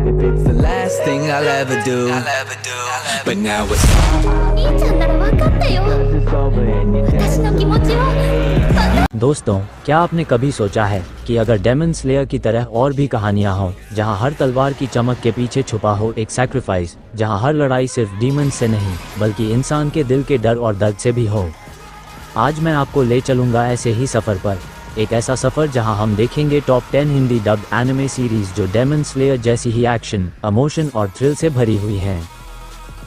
If it's the last thing I'll ever do, but now it's 兄ちゃんなら分かったよ。 over and you 私の気持ちを。 दोस्तों, क्या आपने कभी सोचा है कि अगर डेमन स्लेयर की तरह और भी कहानियां हों जहां हर तलवार की चमक के पीछे छुपा हो एक सैक्रिफाइस, जहां हर लड़ाई सिर्फ डीमन से नहीं बल्कि इंसान के दिल के डर और दर्द से भी हो। आज मैं आपको ले चलूंगा ऐसे ही सफ़र पर, एक ऐसा सफ़र जहां हम देखेंगे top 10 Hindi dubbed anime series जो डेमन स्लेयर जैसी ही एक्शन, इमोशन और थ्रिल से भरी हुई हैं।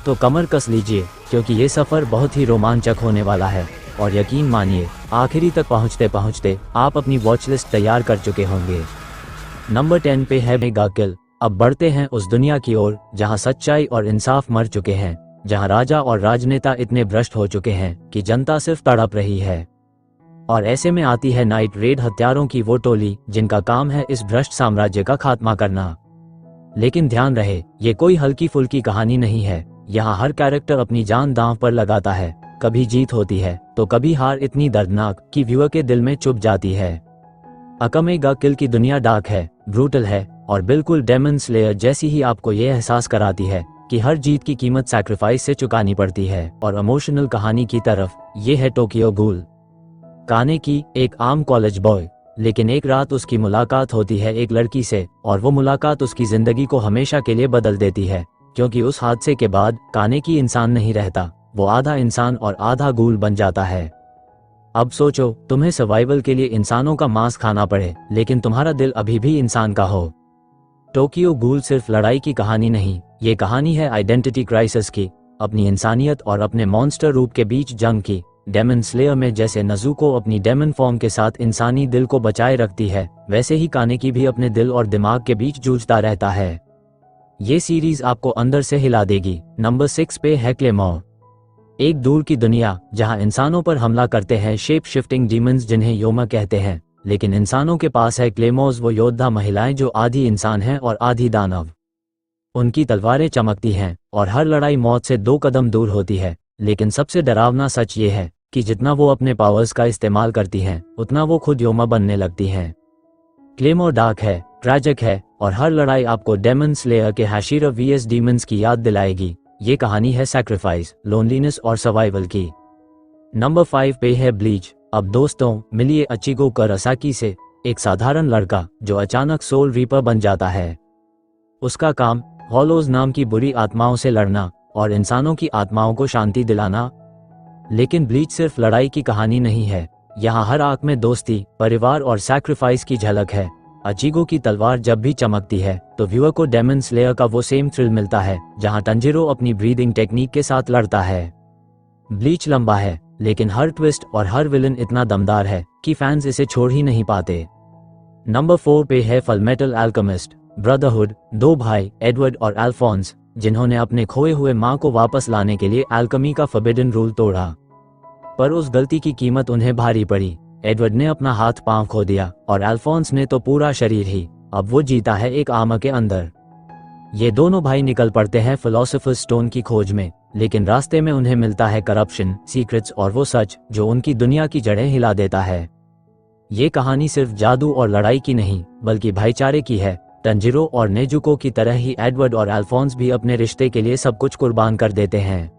तो कमर कस लीजिए, क्योंकि ये सफ़र बहुत ही रोमांचक होने वाला है और यकीन मानिए आखिरी तक पहुंचते पहुंचते आप अपनी वॉच लिस्ट तैयार कर चुके होंगे। नंबर 10 पे है मेगा किल। अब बढ़ते हैं उस दुनिया की ओर जहां सच्चाई और इंसाफ मर चुके हैं, जहां राजा और राजनेता इतने भ्रष्ट हो चुके हैं कि जनता सिर्फ तड़प रही है। और ऐसे में आती है नाइट रेड, हत्यारों की वो टोली जिनका काम है इस भ्रष्ट साम्राज्य का खात्मा करना। लेकिन ध्यान रहे, ये कोई हल्की फुल्की कहानी नहीं है। यहाँ हर कैरेक्टर अपनी जान दांव पर लगाता है। कभी जीत होती है तो कभी हार इतनी दर्दनाक कि व्यूअर के दिल में चुभ जाती है। अकमेगा किल की दुनिया डार्क है, ब्रूटल है और बिल्कुल डेमन स्लेयर जैसी ही आपको ये एहसास कराती है कि हर जीत की कीमत सैक्रिफाइस से चुकानी पड़ती है। और इमोशनल कहानी की तरफ ये है टोक्यो गूल। कानेकी एक आम कॉलेज बॉय, लेकिन एक रात उसकी मुलाकात होती है एक लड़की से और वो मुलाकात उसकी जिंदगी को हमेशा के लिए बदल देती है, क्योंकि उस हादसे के बाद कानेकी इंसान नहीं रहता, वो आधा इंसान और आधा गूल बन जाता है। अब सोचो, तुम्हें सर्वाइवल के लिए इंसानों का मांस खाना पड़े लेकिन तुम्हारा दिल अभी भी इंसान का हो। टोक्यो गूल सिर्फ लड़ाई की कहानी नहीं, ये कहानी है आइडेंटिटी क्राइसिस की, अपनी इंसानियत और अपने मॉन्स्टर रूप के बीच जंग की। डेमन स्लेयर में जैसे नज़ुको अपनी डेमन फॉर्म के साथ इंसानी दिल को बचाए रखती है, वैसे ही कानेकी भी अपने दिल और दिमाग के बीच जूझता रहता है। ये सीरीज आपको अंदर से हिला देगी। नंबर 6 पे है क्लेमोर। एक दूर की दुनिया जहां इंसानों पर हमला करते हैं शेप शिफ्टिंग डीमंस जिन्हें योमा कहते हैं, लेकिन इंसानों के पास है क्लेमोर्स, वो योद्धा महिलाएं जो आधी इंसान हैं और आधी दानव। उनकी तलवारें चमकती हैं और हर लड़ाई मौत से 2 कदम दूर होती है। लेकिन सबसे डरावना सच ये है कि जितना वो अपने पावर्स का इस्तेमाल करती हैं उतना वो खुद योमा बनने लगती हैं। क्लेमोर डार्क है, ट्रैजिक है और हर लड़ाई आपको डेमन स्लेयर के हाशिरा वीएस डीमंस की याद दिलाएगी। ये कहानी है सैक्रिफाइस, लोनलीनेस और सर्वाइवल की। नंबर 5 पे है ब्लीच। अब दोस्तों, मिलिए अचिगो कुरोसाकी से, एक साधारण लड़का जो अचानक सोल रीपर बन जाता है। उसका काम हॉलोज नाम की बुरी आत्माओं से लड़ना और इंसानों की आत्माओं को शांति दिलाना। लेकिन ब्लीच सिर्फ लड़ाई की कहानी नहीं है, यहाँ हर आंख में दोस्ती, परिवार और सैक्रिफाइस की झलक है। अचिगो की तलवार जब भी चमकती है तो व्यूअर को डेमन स्लेयर का वो सेम थ्रिल मिलता है जहां टंजिरो अपनी ब्रीदिंग टेक्निक के साथ लड़ता है। ब्लीच लंबा है, लेकिन हर ट्विस्ट और हर विलन इतना दमदार है कि फैंस इसे छोड़ ही नहीं पाते। नंबर 4 पे है फुलमेटल अल्केमिस्ट ब्रदरहुड। 2 भाई एडवर्ड और अल्फोंस, जिन्होंने अपने खोए हुए मां को वापस लाने के लिए अल्केमी का फॉरबिडन रूल तोड़ा, पर उस गलती की कीमत उन्हें भारी पड़ी। एडवर्ड ने अपना हाथ पांव खो दिया और अल्फोंस ने तो पूरा शरीर ही। अब वो जीता है एक आर्मर के अंदर। ये दोनों भाई निकल पड़ते हैं फिलोसोफर्स स्टोन की खोज में, लेकिन रास्ते में उन्हें मिलता है करप्शन, सीक्रेट्स और वो सच जो उनकी दुनिया की जड़ें हिला देता है। ये कहानी सिर्फ जादू और लड़ाई की नहीं बल्कि भाईचारे की है। टंजिरो और नेजुको की तरह ही एडवर्ड और अल्फोंस भी अपने रिश्ते के लिए सब कुछ कुर्बान कर देते हैं।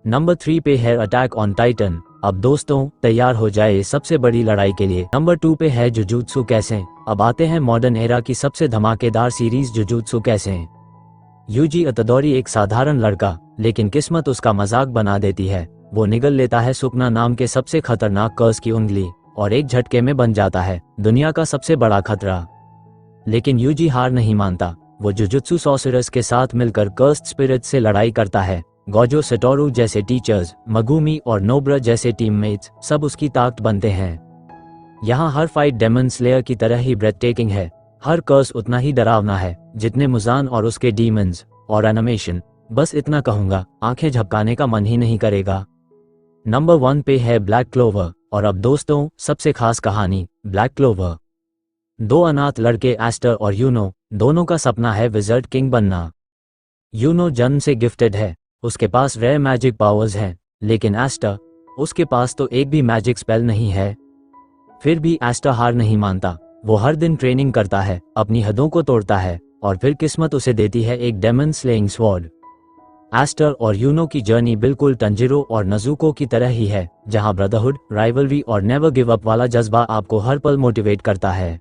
नंबर 3 पे है अटैक ऑन टाइटन। अब दोस्तों, तैयार हो जाए सबसे बड़ी लड़ाई के लिए। नंबर 2 पे है जुजुत्सु कैसेन। अब आते हैं मॉडर्न एरा की सबसे धमाकेदार सीरीज जुजुत्सु कैसेन। यूजी इतादोरी एक साधारण लड़का, लेकिन किस्मत उसका मजाक बना देती है। वो निगल लेता है सुकना नाम के सबसे खतरनाक कर्स की उंगली और एक झटके में बन जाता है दुनिया का सबसे बड़ा खतरा। लेकिन यूजी हार नहीं मानता। वो जुजुत्सु सॉर्सरर्स के साथ मिलकर कर्स्ड स्पिरिट से लड़ाई करता है। गोजो सटोरू जैसे टीचर्स, मगुमी और नोब्रा जैसे टीममेट्स सब उसकी ताकत बनते हैं। यहाँ हर फाइट डेमन स्लेयर की तरह ही ब्रेथटेकिंग है। हर कर्स उतना ही डरावना है जितने मुजान और उसके डीमंस। और एनिमेशन, बस इतना कहूंगा, आंखें झपकाने का मन ही नहीं करेगा। नंबर 1 पे है ब्लैक क्लोवर। और अब दोस्तों, सबसे खास कहानी ब्लैक क्लोवर। 2 अनाथ लड़के एस्टर और यूनो, दोनों का सपना है विज़र्ड किंग बनना। यूनो जन्म से गिफ्टेड है, उसके पास रेयर मैजिक पावर्स हैं, लेकिन एस्टर, उसके पास तो एक भी मैजिक स्पेल नहीं है। फिर भी एस्टर हार नहीं मानता। वो हर दिन ट्रेनिंग करता है, अपनी हदों को तोड़ता है और फिर किस्मत उसे देती है एक डेमन स्लेइंग स्वॉर्ड। एस्टर और यूनो की जर्नी बिल्कुल टंजिरो और नजुको की तरह ही है, जहां ब्रदरहुड, राइवलरी और नेवर गिव अप वाला जज्बा आपको हर पल मोटिवेट करता है।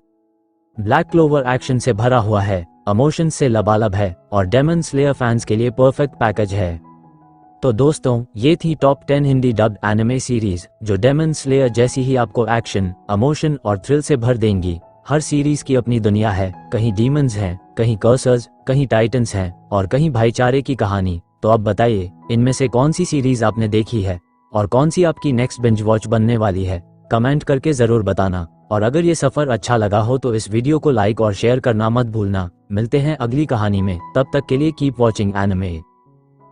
ब्लैक क्लोवर एक्शन से भरा हुआ है, इमोशंस से लबालब है और डेमन स्लेयर फैंस के लिए परफेक्ट पैकेज है। तो दोस्तों, ये थी top 10 Hindi dubbed anime series जो डेमन स्लेयर जैसी ही आपको एक्शन, इमोशन और थ्रिल से भर देंगी। हर सीरीज की अपनी दुनिया है, कहीं डीमंस हैं, कहीं कर्सर्स, कहीं टाइटन्स हैं और कहीं भाईचारे की कहानी। तो अब बताइए, इनमें से कौन सी सीरीज आपने देखी है और कौन सी आपकी नेक्स्ट बिंज वॉच बनने वाली है? कमेंट करके जरूर बताना। और अगर ये सफर अच्छा लगा हो तो इस वीडियो को लाइक और शेयर करना मत भूलना। मिलते हैं अगली कहानी में, तब तक के लिए कीप वॉचिंग एनिमे।